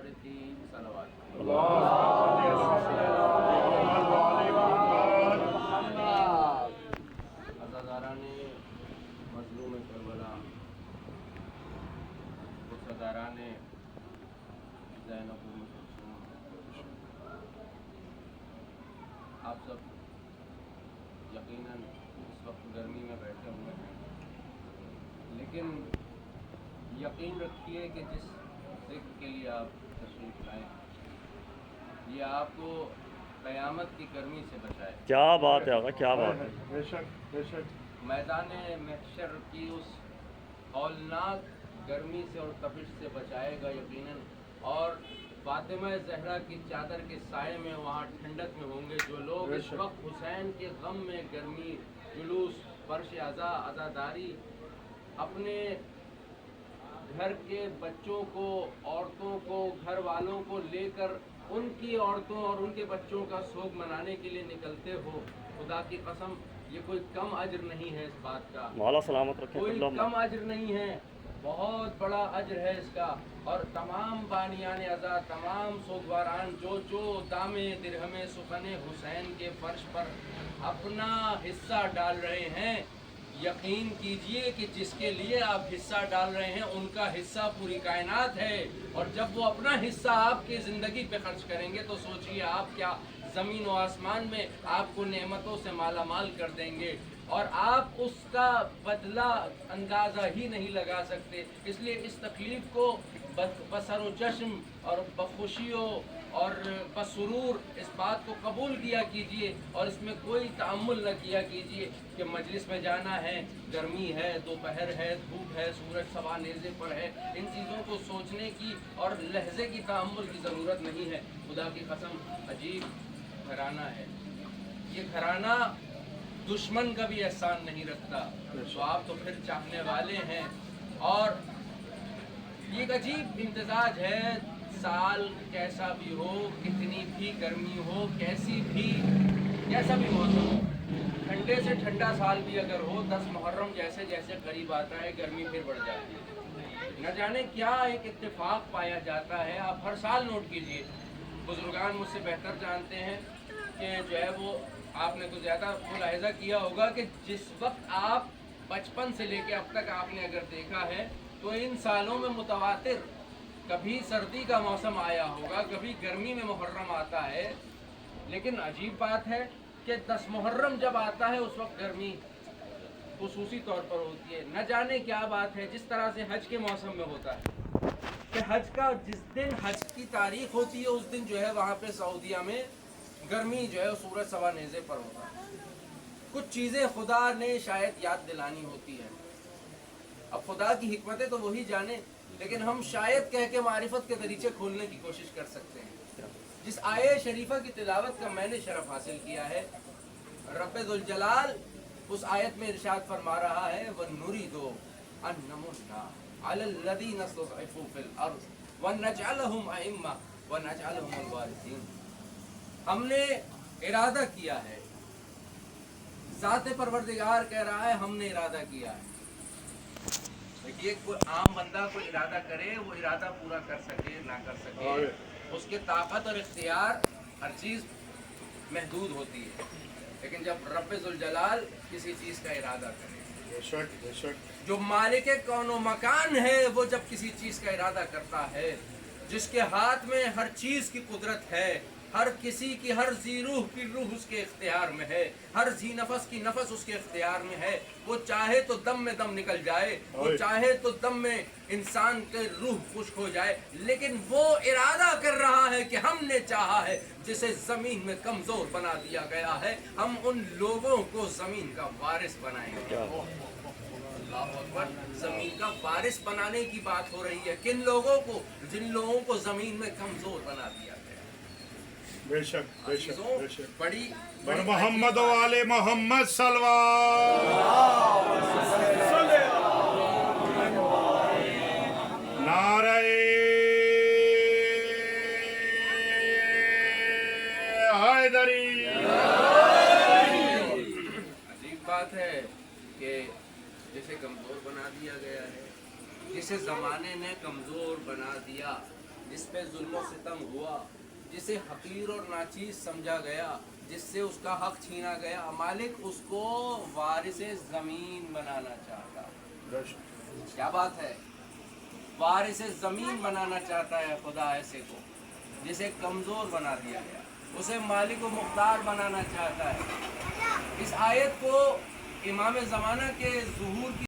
साढ़े 3 सलावात। अज़ादारान मज़लूम करबला, उस्तादारान ज़ैनब कुलसूम, आप सब यकीनन इस वक्त गर्मी में बैठे हुए हैं, लेकिन यकीन रखिए कि जिस ज़िक्र के लिए आप तशरीफ़ लाए ये आपको क़यामत की गर्मी से बचाए। क्या बात है आका, क्या बात है। बेशक बेशक। मैदान महशर की उस हौलनाक गर्मी से और तपिश से बचाएगा यकीनन, और फातिमा ज़हरा की चादर के साए में वहाँ ठंडक में होंगे जो लोग इस वक्त हुसैन के गम में गर्मी, जुलूस, फर्श अज़ा, अज़ादारी, अपने घर के बच्चों को, औरतों को, घर वालों को लेकर उनकी औरतों और उनके बच्चों का शोक मनाने के लिए निकलते हो, खुदा की कसम ये कोई कम अज्र नहीं है इस बात का। मौला सलामत रखे। कोई कम अज्र नहीं है, बहुत बड़ा अज्र है इसका। और तमाम बानियान अज़ा, तमाम सोगवारान जो दामे दिरहमे सुखने हुसैन के फर्श पर अपना हिस्सा डाल रहे हैं, यकीन कीजिए कि जिसके लिए आप हिस्सा डाल रहे हैं उनका हिस्सा पूरी कायनात है। और जब वो अपना हिस्सा आपकी ज़िंदगी पे खर्च करेंगे तो सोचिए आप क्या ज़मीन व आसमान में आपको नेमतों से माला माल कर देंगे, और आप उसका बदला अंदाज़ा ही नहीं लगा सकते। इसलिए इस तकलीफ़ को बसर व चश्म और बखुशियों और बसरूर इस बात को कबूल किया कीजिए, और इसमें कोई तअम्मुल न किया कीजिए कि मजलिस में जाना है, गर्मी है, दोपहर है, धूप है, सूरज सवा नेज़े पर है। इन चीज़ों को सोचने की और लहजे की तअम्मुल की ज़रूरत नहीं है। खुदा की कसम अजीब घराना है ये, घराना दुश्मन का भी एहसान नहीं रखता, तो आप तो फिर चाहने वाले हैं। और ये एक अजीब इम्तिजाज है, साल कैसा भी हो, कितनी भी गर्मी हो, कैसा भी मौसम हो, ठंडे से ठंडा साल भी अगर हो, 10 मुहर्रम जैसे जैसे करीब आता है गर्मी फिर बढ़ जाती है। न जाने क्या एक इत्तेफाक पाया जाता है, आप हर साल नोट कीजिए, बुजुर्गान मुझसे बेहतर जानते हैं कि जो है वो आपने तो ज़्यादा मुलाहिज़ा किया होगा कि जिस वक्त आप बचपन से लेके अब तक आपने अगर देखा है तो इन सालों में मुतवातिर कभी सर्दी का मौसम आया होगा, कभी गर्मी में मुहर्रम आता है, लेकिन अजीब बात है कि 10 मुहर्रम जब आता है उस वक्त गर्मी खुसूसी तौर पर होती है। न जाने क्या बात है, जिस तरह से हज के मौसम में होता है कि हज का जिस दिन हज की तारीख होती है उस दिन जो है वहाँ पे सऊदीया में गर्मी जो है सूरज सवा नेज़े पर होता है। कुछ चीज़ें खुदा ने शायद याद दिलानी होती है, अब खुदा की हिकमतें तो वही जाने, लेकिन हम शायद कह के मारिफत के दरीचे खोलने की कोशिश कर सकते हैं। जिस आये शरीफा की तिलावत का मैंने शरफ हासिल किया है, रब्बे जुल जलाल उस आयत में इरशाद फरमा रहा है, व नुरीदो अन नमुन्ना अलल लज़ीना इस्तज़अफ़ू फ़िल अर्ज़ व नजअलहुम अइम्मा व नजअलहुमुल वारिसीन। हमने इरादा किया है, ज़ाते परवरदिगार कह रहा है हमने इरादा किया है। देखिए कोई आम बंदा कोई इरादा करे, वो इरादा पूरा कर सके ना कर सके, उसके ताकत और इख्तियार हर चीज़ महदूद होती है, लेकिन जब रब्बे जुल जलाल किसी चीज़ का इरादा करे, जो मालिक कौनो मकान है वो जब किसी चीज़ का इरादा करता है, जिसके हाथ में हर चीज़ की कुदरत है, हर किसी की हर जी रूह की रूह उसके इख्तियार में है, हर जी नफस की नफस उसके इख्तियार में है, वो चाहे तो दम में दम निकल जाए, वो चाहे तो दम में इंसान के रूह खुश्क हो जाए, लेकिन वो इरादा कर रहा है कि हमने चाहा है जिसे ज़मीन में कमज़ोर बना दिया गया है, हम उन लोगों को ज़मीन का वारिस बनाएंगे। ज़मीन का वारिस बनाने की बात हो रही है, किन लोगों को? जिन लोगों को ज़मीन में कमज़ोर बना दिया गया। बेशक बेशक बेशक। बड़ी मोहम्मद वाले मोहम्मद सल्लल्लाहु नारे हैदरी। अजीब बात है कि जिसे कमज़ोर बना दिया गया है, जिसे ज़माने ने कमज़ोर बना दिया, جس پہ ظلم و ستم ہوا، جسے حقیر اور ناچیز سمجھا گیا، جس سے اس کا حق چھینا گیا، مالک اس کو وارث زمین بنانا چاہتا۔ بے شک کیا بات ہے، وارث زمین بنانا چاہتا ہے خدا ایسے کو جسے کمزور بنا دیا گیا، اسے مالک و مختار بنانا چاہتا ہے۔ اس آیت کو امام زمانہ کے ظہور کی